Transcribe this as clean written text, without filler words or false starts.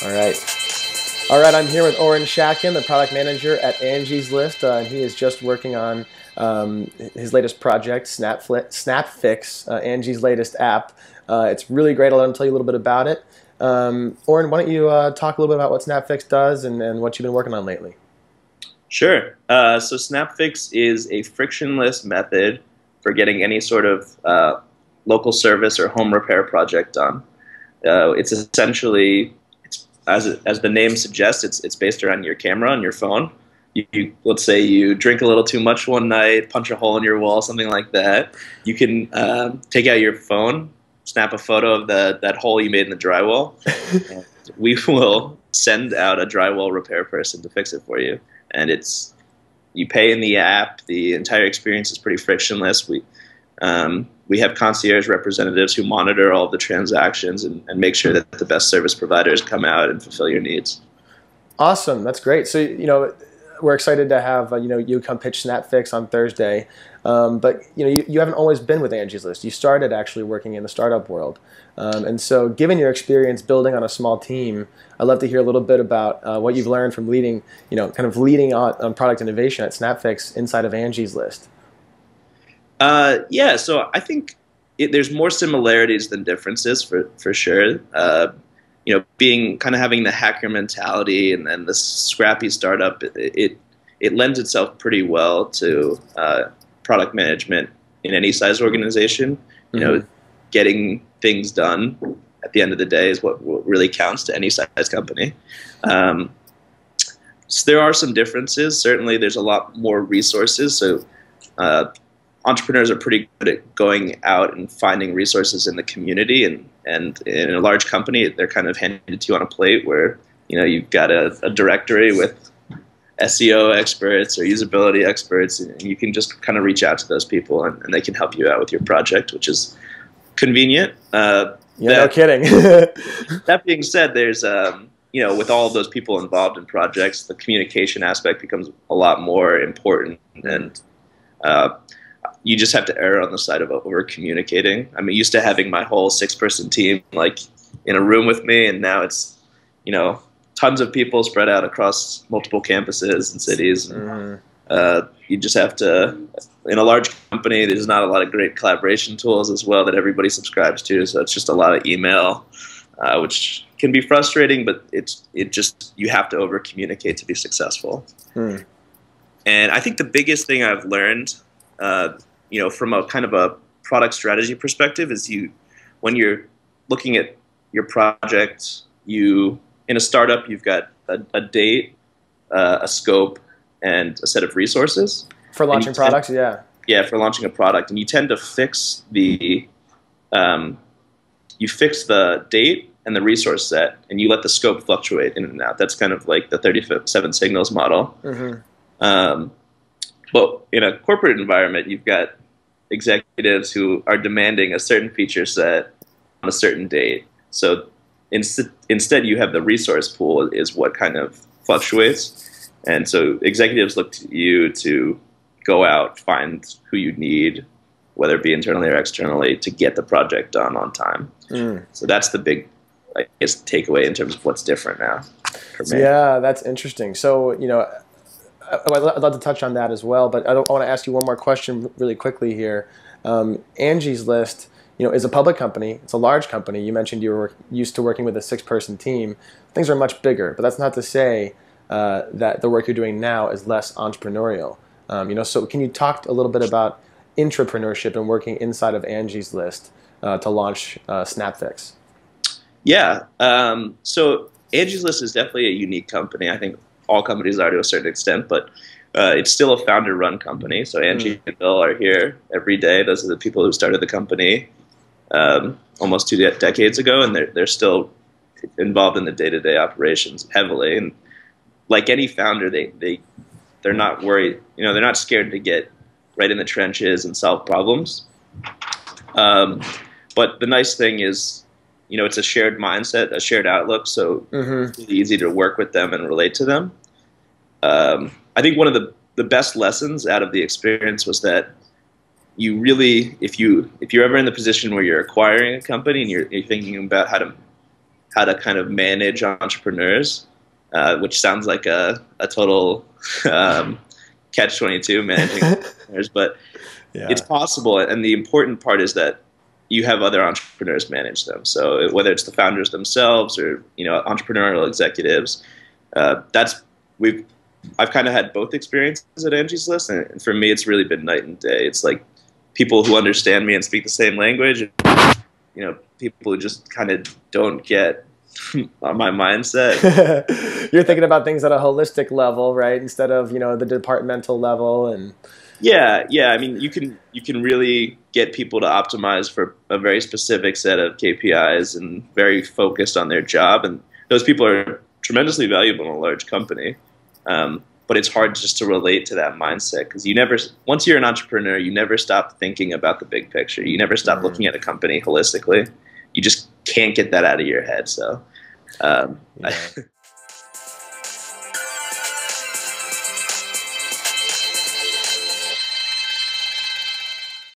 All right. All right, I'm here with Oren Shatken, the product manager at Angie's List. And he is just working on his latest project, SnapFix, Angie's latest app. It's really great. I'll let him tell you a little bit about it. Oren, why don't you talk a little bit about what SnapFix does and what you've been working on lately? Sure. So SnapFix is a frictionless method for getting any sort of local service or home repair project done. It's essentially, as the name suggests, it's based around your camera on your phone. Let's say you drink a little too much one night, punch a hole in your wall, something like that. You can take out your phone, snap a photo of that hole you made in the drywall, and we will send out a drywall repair person to fix it for you. And you pay in the app. The entire experience is pretty frictionless. We have concierge representatives who monitor all the transactions and make sure that the best service providers come out and fulfill your needs. Awesome, that's great. So we're excited to have you come pitch SnapFix on Thursday. But you haven't always been with Angie's List. You started actually working in the startup world, and so given your experience building on a small team, I'd love to hear a little bit about what you've learned from leading on product innovation at SnapFix inside of Angie's List. Yeah, so I think there's more similarities than differences for sure. Having the hacker mentality and then the scrappy startup, it lends itself pretty well to product management in any size organization. Getting things done at the end of the day is what really counts to any size company. So there are some differences. Certainly, there's a lot more resources. So entrepreneurs are pretty good at going out and finding resources in the community, and in a large company, they're kind of handed to you on a plate where you've got a directory with SEO experts or usability experts, and you can just kind of reach out to those people and they can help you out with your project, which is convenient. No kidding. That being said, there's with all of those people involved in projects, the communication aspect becomes a lot more important, and you just have to err on the side of over communicating. I'm used to having my whole 6-person team in a room with me, and now it's tons of people spread out across multiple campuses and cities. You just have to, in a large company, there's not a lot of great collaboration tools as well that everybody subscribes to, so it's just a lot of email, which can be frustrating, but you have to over communicate to be successful. And I think the biggest thing I've learned from a kind of a product strategy perspective is when you're looking at your project, in a startup, you've got a date, a scope, and a set of resources. For launching products, yeah. Yeah, for launching a product. And you tend to fix the date and the resource set, and you let the scope fluctuate in and out. That's kind of like the 37 signals model. But in a corporate environment, you've got executives who are demanding a certain feature set on a certain date. So instead, you have the resource pool is what kind of fluctuates. And so executives look to you to go out, find who you need, whether it be internally or externally, to get the project done on time. So that's the big, takeaway in terms of what's different now for me. Yeah, that's interesting. So, I'd love to touch on that as well, but I want to ask you one more question really quickly here. Angie's List, is a public company. It's a large company. You mentioned you were used to working with a 6-person team. Things are much bigger, but that's not to say that the work you're doing now is less entrepreneurial. So can you talk a little bit about intrapreneurship and working inside of Angie's List to launch SnapFix? Yeah. So Angie's List is definitely a unique company. I think all companies are to a certain extent, but it's still a founder-run company. So Angie and Bill are here every day. Those are the people who started the company almost 2 decades ago, and they're still involved in the day-to-day operations heavily. And like any founder, they're not worried. They're not scared to get right in the trenches and solve problems. But the nice thing is, it's a shared mindset, a shared outlook, so it's really easy to work with them and relate to them. I think one of the best lessons out of the experience was that you really, if you're ever in the position where you're acquiring a company and you're thinking about how how to kind of manage entrepreneurs, which sounds like a total catch-22, managing entrepreneurs, but it's possible. And the important part is that you have other entrepreneurs manage them. So whether it's the founders themselves or, entrepreneurial executives, I've kind of had both experiences at Angie's List, and for me, it's really been night and day. It's like people who understand me and speak the same language, and, people who just kind of don't get my mindset. You're thinking about things at a holistic level, right? Instead of, the departmental level. And yeah. I mean, you can really get people to optimize for a very specific set of KPIs and very focused on their job. And those people are tremendously valuable in a large company. But it's hard just to relate to that mindset, because once you're an entrepreneur, you never stop thinking about the big picture. You never stop looking at a company holistically. You just can't get that out of your head. So,